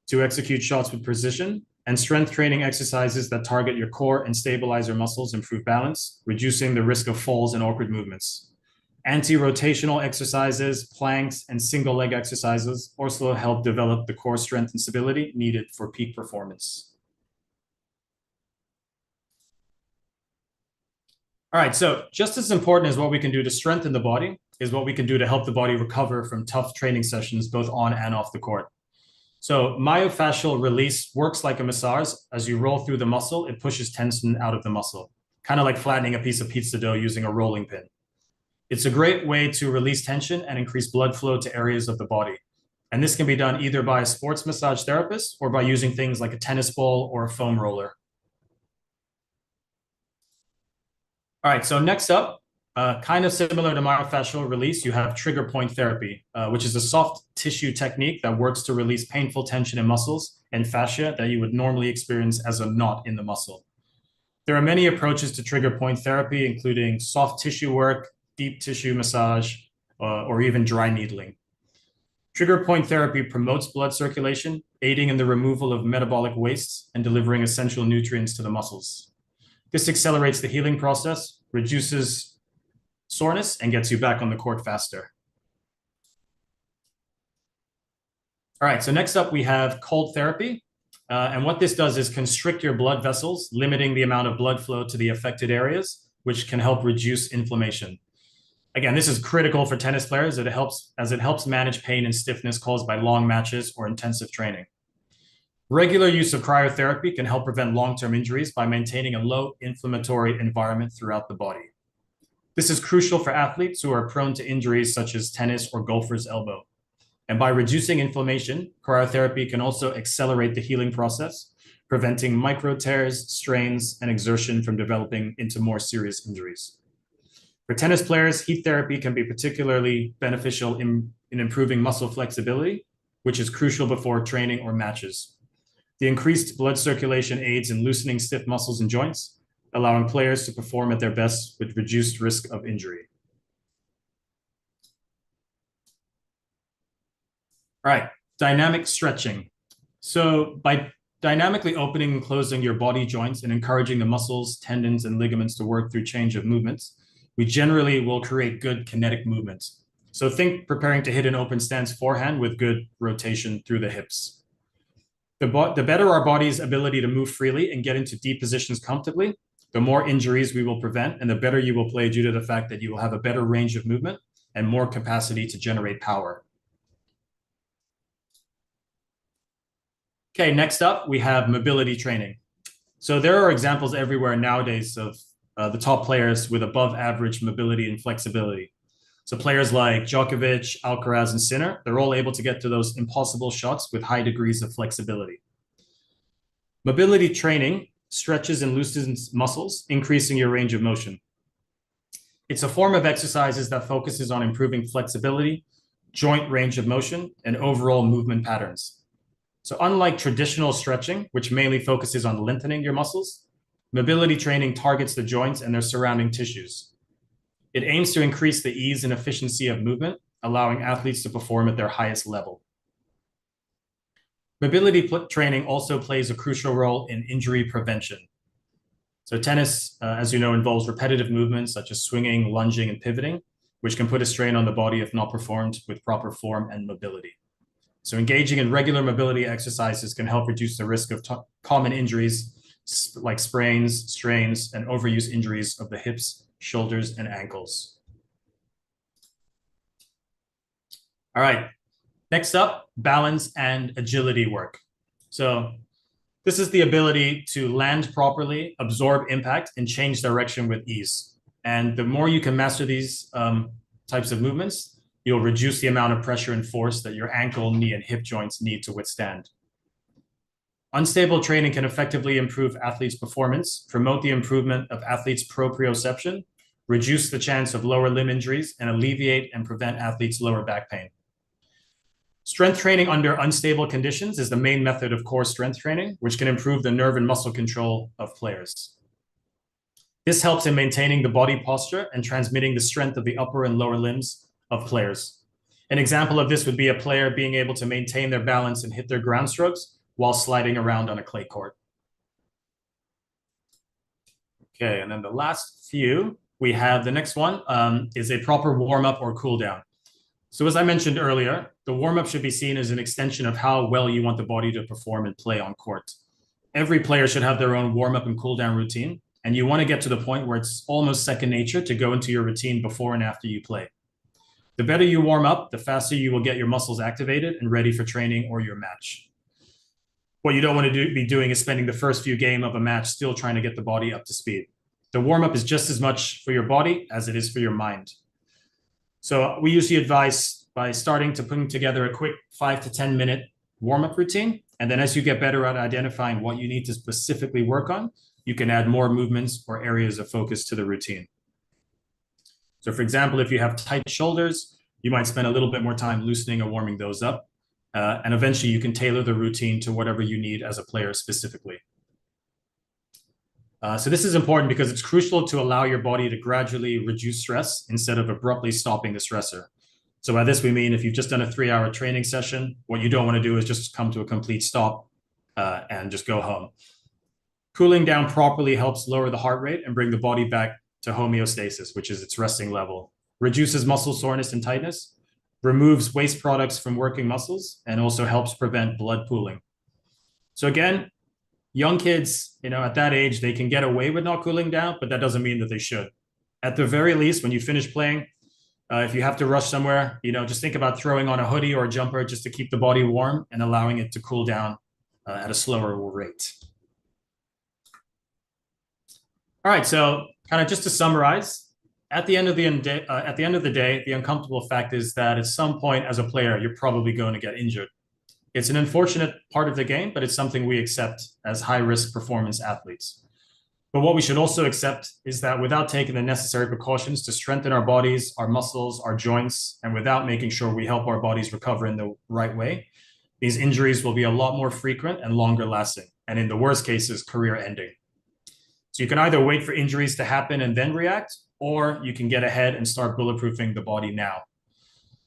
to execute shots with precision, and strength training exercises that target your core and stabilize your muscles improve balance, reducing the risk of falls and awkward movements. Anti-rotational exercises, planks, and single leg exercises also help develop the core strength and stability needed for peak performance. All right, so just as important as what we can do to strengthen the body is what we can do to help the body recover from tough training sessions, both on and off the court. So myofascial release works like a massage. As you roll through the muscle, it pushes tension out of the muscle, kind of like flattening a piece of pizza dough using a rolling pin. It's a great way to release tension and increase blood flow to areas of the body. And this can be done either by a sports massage therapist or by using things like a tennis ball or a foam roller. All right, so next up, kind of similar to myofascial release, you have trigger point therapy, which is a soft tissue technique that works to release painful tension in muscles and fascia that you would normally experience as a knot in the muscle. There are many approaches to trigger point therapy, including soft tissue work, deep tissue massage, or even dry needling. Trigger point therapy promotes blood circulation, aiding in the removal of metabolic wastes and delivering essential nutrients to the muscles. This accelerates the healing process, reduces soreness, and gets you back on the court faster. All right, so next up we have cold therapy. And what this does is constrict your blood vessels, limiting the amount of blood flow to the affected areas, which can help reduce inflammation. Again, this is critical for tennis players as it helps manage pain and stiffness caused by long matches or intensive training. Regular use of cryotherapy can help prevent long-term injuries by maintaining a low inflammatory environment throughout the body. This is crucial for athletes who are prone to injuries such as tennis or golfer's elbow. And by reducing inflammation, cryotherapy can also accelerate the healing process, preventing micro tears, strains, and exertion from developing into more serious injuries. For tennis players, heat therapy can be particularly beneficial in improving muscle flexibility, which is crucial before training or matches. The increased blood circulation aids in loosening stiff muscles and joints, allowing players to perform at their best with reduced risk of injury. All right, dynamic stretching. So by dynamically opening and closing your body joints and encouraging the muscles, tendons, and ligaments to work through change of movements, we generally will create good kinetic movements. So think preparing to hit an open stance forehand with good rotation through the hips. The better our body's ability to move freely and get into deep positions comfortably, the more injuries we will prevent, and the better you will play due to the fact that you will have a better range of movement and more capacity to generate power. Okay, next up, we have mobility training. So there are examples everywhere nowadays of the top players with above average mobility and flexibility. So players like Djokovic, Alcaraz, and Sinner, they're all able to get to those impossible shots with high degrees of flexibility. Mobility training stretches and loosens muscles, increasing your range of motion. It's a form of exercises that focuses on improving flexibility, joint range of motion, and overall movement patterns. So unlike traditional stretching, which mainly focuses on lengthening your muscles, mobility training targets the joints and their surrounding tissues. It aims to increase the ease and efficiency of movement, allowing athletes to perform at their highest level. Mobility training also plays a crucial role in injury prevention. So tennis, as you know, involves repetitive movements such as swinging, lunging, and pivoting, which can put a strain on the body if not performed with proper form and mobility. So engaging in regular mobility exercises can help reduce the risk of common injuries like sprains, strains, and overuse injuries of the hips, shoulders, and ankles. All right, next up, balance and agility work. So this is the ability to land properly, absorb impact, and change direction with ease. And the more you can master these types of movements, you'll reduce the amount of pressure and force that your ankle, knee, and hip joints need to withstand. Unstable training can effectively improve athletes' performance, promote the improvement of athletes' proprioception, reduce the chance of lower limb injuries, and alleviate and prevent athletes' lower back pain. Strength training under unstable conditions is the main method of core strength training, which can improve the nerve and muscle control of players. This helps in maintaining the body posture and transmitting the strength of the upper and lower limbs of players. An example of this would be a player being able to maintain their balance and hit their ground strokes while sliding around on a clay court. Okay, and then the last few, we have the next one is a proper warm-up or cool-down. So as I mentioned earlier, the warm-up should be seen as an extension of how well you want the body to perform and play on court. Every player should have their own warm-up and cool-down routine, and you want to get to the point where it's almost second nature to go into your routine before and after you play. The better you warm up, the faster you will get your muscles activated and ready for training or your match. What you don't want to be doing is spending the first few games of a match still trying to get the body up to speed. The warm-up is just as much for your body as it is for your mind. So we usually advise by starting to putting together a quick 5 to 10 minute warm-up routine. And then as you get better at identifying what you need to specifically work on, you can add more movements or areas of focus to the routine. So for example, if you have tight shoulders, you might spend a little bit more time loosening or warming those up. And eventually you can tailor the routine to whatever you need as a player specifically. So this is important because it's crucial to allow your body to gradually reduce stress instead of abruptly stopping the stressor. So by this, we mean if you've just done a 3-hour training session, what you don't want to do is just come to a complete stop and just go home. Cooling down properly helps lower the heart rate and bring the body back to homeostasis, which is its resting level, reduces muscle soreness and tightness, removes waste products from working muscles, and also helps prevent blood pooling. So again, young kids, at that age, they can get away with not cooling down, but that doesn't mean that they should. At the very least, when you finish playing, if you have to rush somewhere, just think about throwing on a hoodie or a jumper just to keep the body warm and allowing it to cool down at a slower rate. All right, so kind of just to summarize, at the end of the day, the uncomfortable fact is that at some point as a player, you're probably going to get injured. It's an unfortunate part of the game, but it's something we accept as high-risk performance athletes. But what we should also accept is that without taking the necessary precautions to strengthen our bodies, our muscles, our joints, and without making sure we help our bodies recover in the right way, these injuries will be a lot more frequent and longer lasting, and in the worst cases, career ending. So you can either wait for injuries to happen and then react, or you can get ahead and start bulletproofing the body now.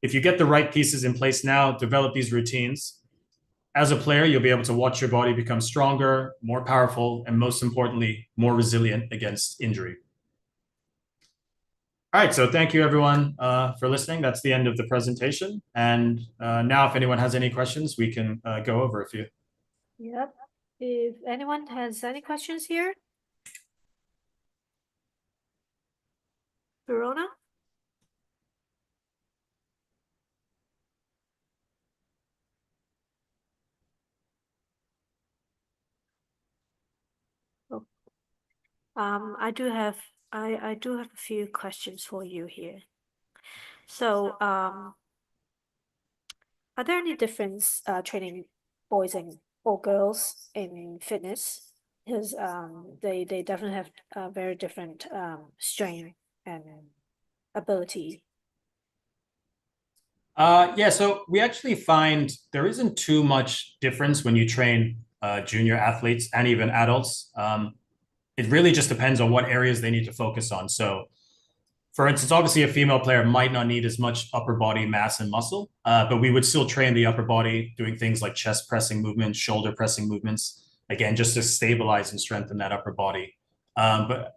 If you get the right pieces in place now, develop these routines, as a player, you'll be able to watch your body become stronger, more powerful, and most importantly, more resilient against injury. All right, so thank you everyone for listening. That's the end of the presentation. And now if anyone has any questions, we can go over a few. Yep. If anyone has any questions here? Verona? Oh. I do have a few questions for you here. So, are there any difference training boys or girls in fitness? Because they definitely have a very different strength and ability. Yeah, so we actually find there isn't too much difference when you train junior athletes and even adults. It really just depends on what areas they need to focus on. So, for instance, obviously a female player might not need as much upper body mass and muscle, but we would still train the upper body doing things like chest pressing movements, shoulder pressing movements, again, just to stabilize and strengthen that upper body. But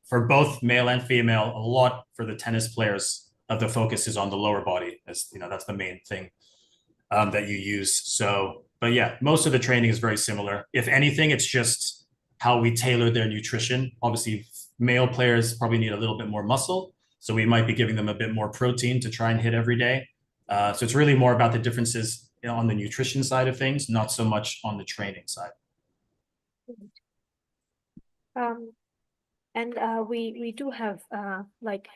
for both male and female, a lot for the tennis players of the focus is on the lower body, as that's the main thing that you use. So, but yeah, most of the training is very similar. If anything, it's just how we tailor their nutrition. Obviously, male players probably need a little bit more muscle, so we might be giving them a bit more protein to try and hit every day. So it's really more about the differences on the nutrition side of things, not so much on the training side. And we do have like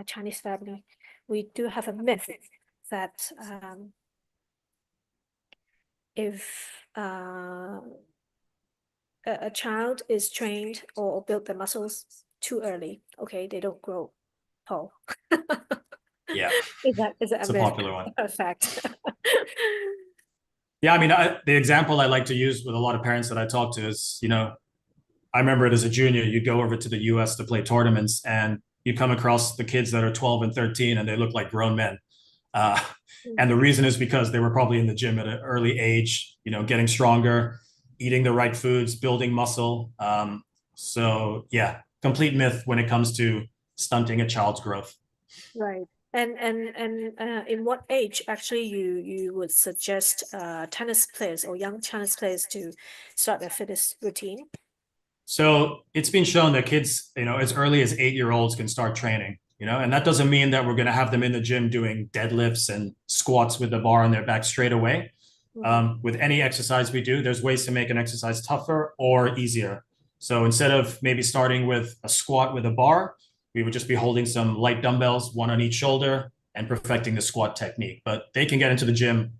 Chinese family, we do have a myth that if a child is trained or build their muscles too early, okay, they don't grow tall. Yeah, is that it's a popular one. A fact? Yeah, I mean, the example I like to use with a lot of parents that I talk to is, I remember it as a junior, you'd go over to the US to play tournaments and you come across the kids that are 12 and 13 and they look like grown men. And the reason is because they were probably in the gym at an early age, getting stronger, eating the right foods, building muscle. So yeah, complete myth when it comes to stunting a child's growth. Right. And in what age actually you would suggest tennis players or young tennis players to start their fitness routine? So it's been shown that kids, as early as 8-year-olds can start training, and that doesn't mean that we're going to have them in the gym doing deadlifts and squats with the bar on their back straight away. With any exercise we do, there's ways to make an exercise tougher or easier. So instead of maybe starting with a squat with a bar, we would just be holding some light dumbbells, one on each shoulder, and perfecting the squat technique. But they can get into the gym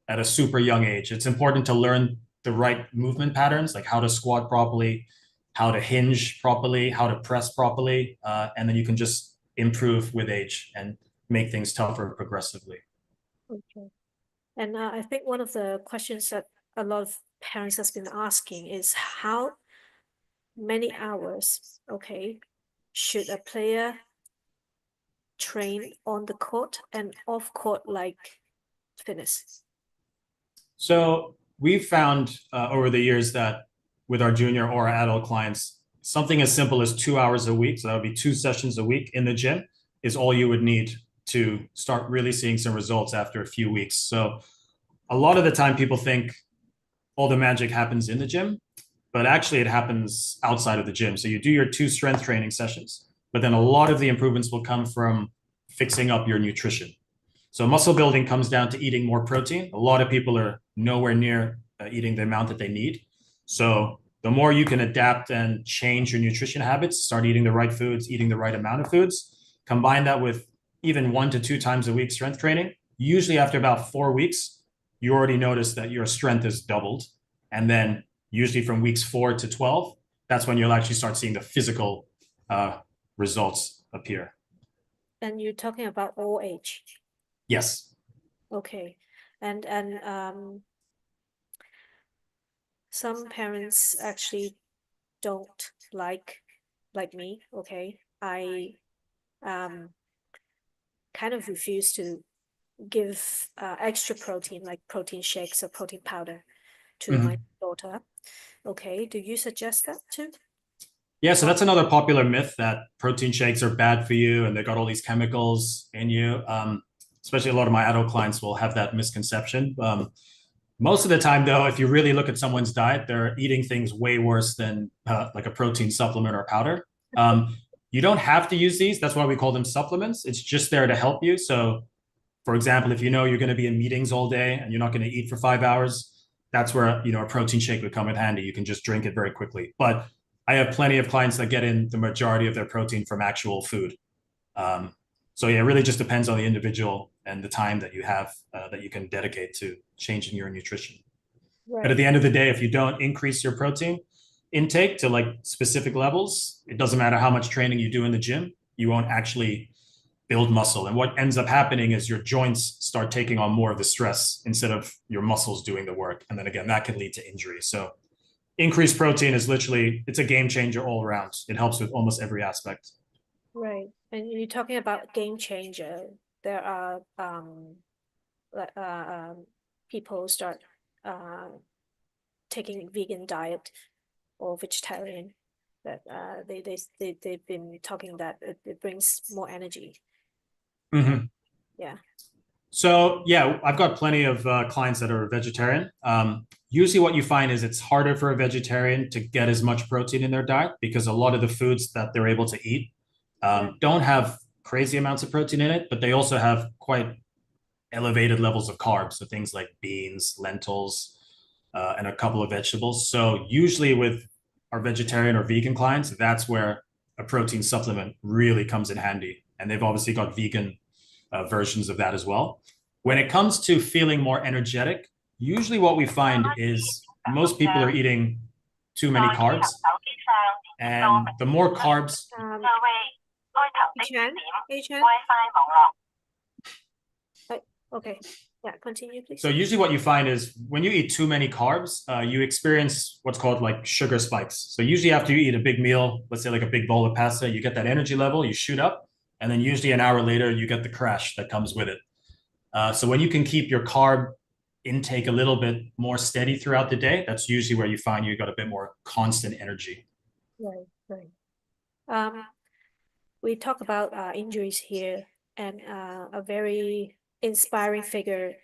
at a super young age. It's important to learn the right movement patterns, like how to squat properly, how to hinge properly, how to press properly, and then you can just improve with age and make things tougher progressively. Okay. And I think one of the questions that a lot of parents has been asking is how many hours, okay, should a player train on the court and off court like fitness? So we've found over the years that with our junior or our adult clients, something as simple as 2 hours a week, so that would be 2 sessions a week in the gym, is all you would need to start really seeing some results after a few weeks. So a lot of the time people think all the magic happens in the gym, but actually it happens outside of the gym. So you do your 2 strength training sessions, but then a lot of the improvements will come from fixing up your nutrition. So muscle building comes down to eating more protein. A lot of people are nowhere near eating the amount that they need. So the more you can adapt and change your nutrition habits, start eating the right foods, eating the right amount of foods, combine that with even 1 to 2 times a week strength training, usually after about 4 weeks, you already notice that your strength is doubled. And then usually from weeks 4 to 12, that's when you'll actually start seeing the physical results appear. And you're talking about all age? Yes. Okay. And some parents actually don't like me, okay? I kind of refuse to give extra protein, like protein shakes or protein powder to my daughter. Okay, do you suggest that too? Yeah, so that's another popular myth that protein shakes are bad for you and they got all these chemicals in you. Especially a lot of my adult clients will have that misconception. Most of the time, though, if you really look at someone's diet, they're eating things way worse than like a protein supplement or powder. You don't have to use these. That's why we call them supplements. It's just there to help you. So, for example, if you know you're going to be in meetings all day and you're not going to eat for 5 hours, that's where a protein shake would come in handy. You can just drink it very quickly. But I have plenty of clients that get in the majority of their protein from actual food. So yeah, it really just depends on the individual and the time that you have that you can dedicate to changing your nutrition. Right. But at the end of the day, if you don't increase your protein intake to like specific levels, it doesn't matter how much training you do in the gym, you won't actually build muscle. And what ends up happening is your joints start taking on more of the stress instead of your muscles doing the work. And then again, that can lead to injury. So increased protein is literally, it's a game changer all around. It helps with almost every aspect. Right. And you're talking about game changer. There are people start taking vegan diet or vegetarian, that they've been talking that it brings more energy. Mm-hmm. Yeah. So yeah, I've got plenty of clients that are vegetarian. Usually what you find is it's harder for a vegetarian to get as much protein in their diet because a lot of the foods that they're able to eat don't have crazy amounts of protein in it, but they also have quite elevated levels of carbs. So things like beans, lentils, and a couple of vegetables. So usually with our vegetarian or vegan clients, that's where a protein supplement really comes in handy. And they've obviously got vegan versions of that as well. When it comes to feeling more energetic, usually what we find is most people are eating too many carbs. And the more carbs... Okay, yeah, continue, please. So usually what you find is when you eat too many carbs, you experience what's called like sugar spikes. So usually after you eat a big meal, let's say like a big bowl of pasta, you get that energy level, you shoot up, and then usually an hour later, you get the crash that comes with it. So when you can keep your carb intake a little bit more steady throughout the day, that's usually where you find you got a bit more constant energy. Right, right. We talk about injuries here, and a very inspiring figure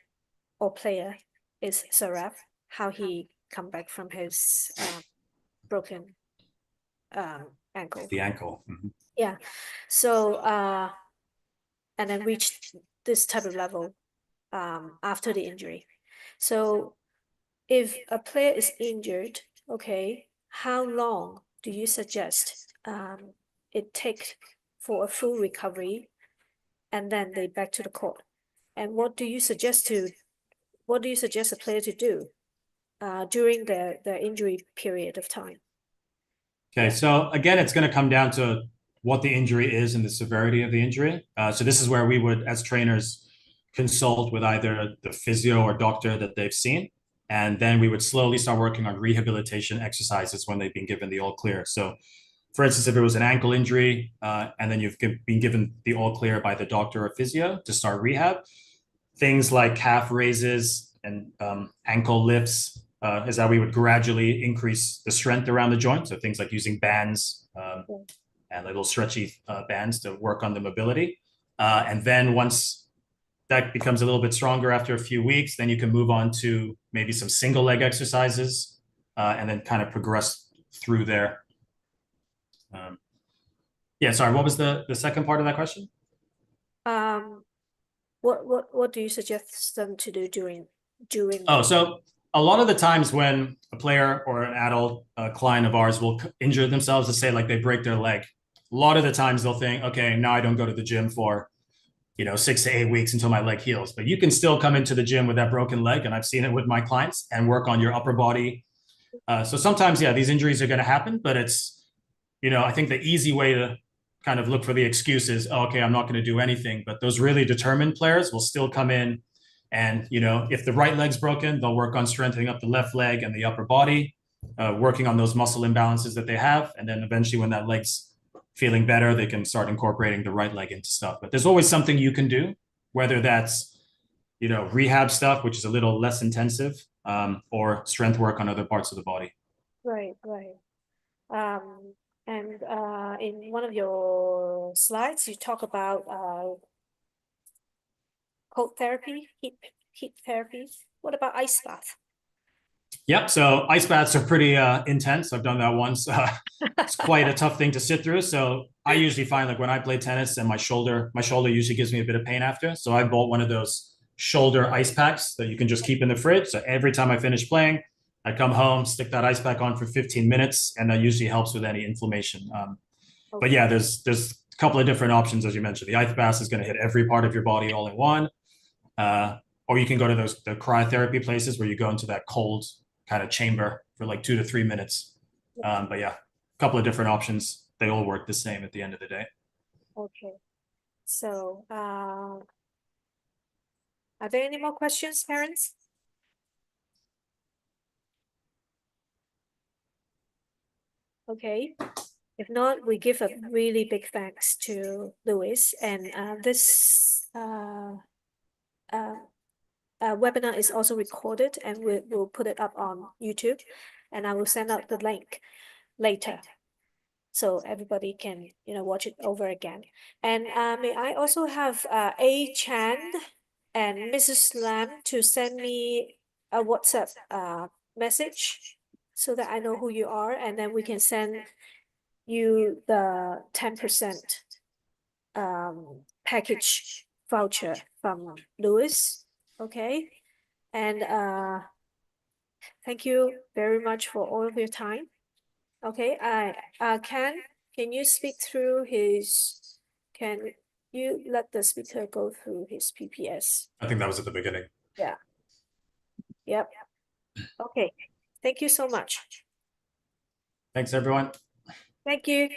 or player is Saraf, how he come back from his broken ankle. The ankle. Mm-hmm. Yeah. So and then reached this type of level after the injury. So if a player is injured, okay, how long do you suggest it takes for a full recovery, and then they back to the court? And what do you suggest a player to do during their injury period of time? Okay, so again, it's going to come down to what the injury is and the severity of the injury. So this is where we would, as trainers, consult with either the physio or doctor that they've seen, and then we would slowly start working on rehabilitation exercises when they've been given the all clear. So for instance, if it was an ankle injury, and then you've been given the all clear by the doctor or physio to start rehab, things like calf raises and ankle lifts is how we would gradually increase the strength around the joint. So things like using bands and little stretchy bands to work on the mobility. And then once that becomes a little bit stronger after a few weeks, then you can move on to maybe some single leg exercises and then kind of progress through there. Yeah, sorry, what was the second part of that question? What do you suggest them to do during? Oh, so a lot of the times when a player or an adult client of ours will injure themselves, to say like they break their leg, a lot of the times they'll think, okay, now I don't go to the gym for 6 to 8 weeks until my leg heals. But you can still come into the gym with that broken leg, and I've seen it with my clients, and work on your upper body. So sometimes, yeah, these injuries are going to happen, but it's, I think the easy way to kind of look for the excuse is, oh, okay, I'm not going to do anything. But those really determined players will still come in, and if the right leg's broken, they'll work on strengthening up the left leg and the upper body, working on those muscle imbalances that they have, and then eventually when that leg's feeling better, they can start incorporating the right leg into stuff. But there's always something you can do, whether that's rehab stuff, which is a little less intensive, or strength work on other parts of the body. Right. And in one of your slides, you talk about cold therapy, heat therapy. What about ice bath? Yep. So ice baths are pretty intense. I've done that once. It's quite a tough thing to sit through. So I usually find, like, when I play tennis and my shoulder usually gives me a bit of pain after. So I bought one of those shoulder ice packs that you can just keep in the fridge. So every time I finish playing, I come home, stick that ice pack on for 15 minutes, and that usually helps with any inflammation. But yeah, there's a couple of different options, as you mentioned. The ice bath is going to hit every part of your body all in one. Or you can go to the cryotherapy places where you go into that cold kind of chamber for like 2 to 3 minutes. But yeah, a couple of different options. They all work the same at the end of the day. Okay. So, are there any more questions, parents? Okay. If not, we give a really big thanks to Louis, and this webinar is also recorded, and we'll put it up on YouTube, and I will send out the link later, so everybody can watch it over again. And may I also have A Chan and Mrs. Lam to send me a WhatsApp message so that I know who you are, and then we can send you the 10% package voucher from Louis. Okay. And thank you very much for all of your time. Okay. Can you speak through can you let the speaker go through his PPS? I think that was at the beginning. Yeah. Yep. Okay. Thank you so much. Thanks, everyone. Thank you.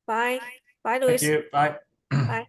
Bye. Bye, Louis. Thank you. Bye. Bye.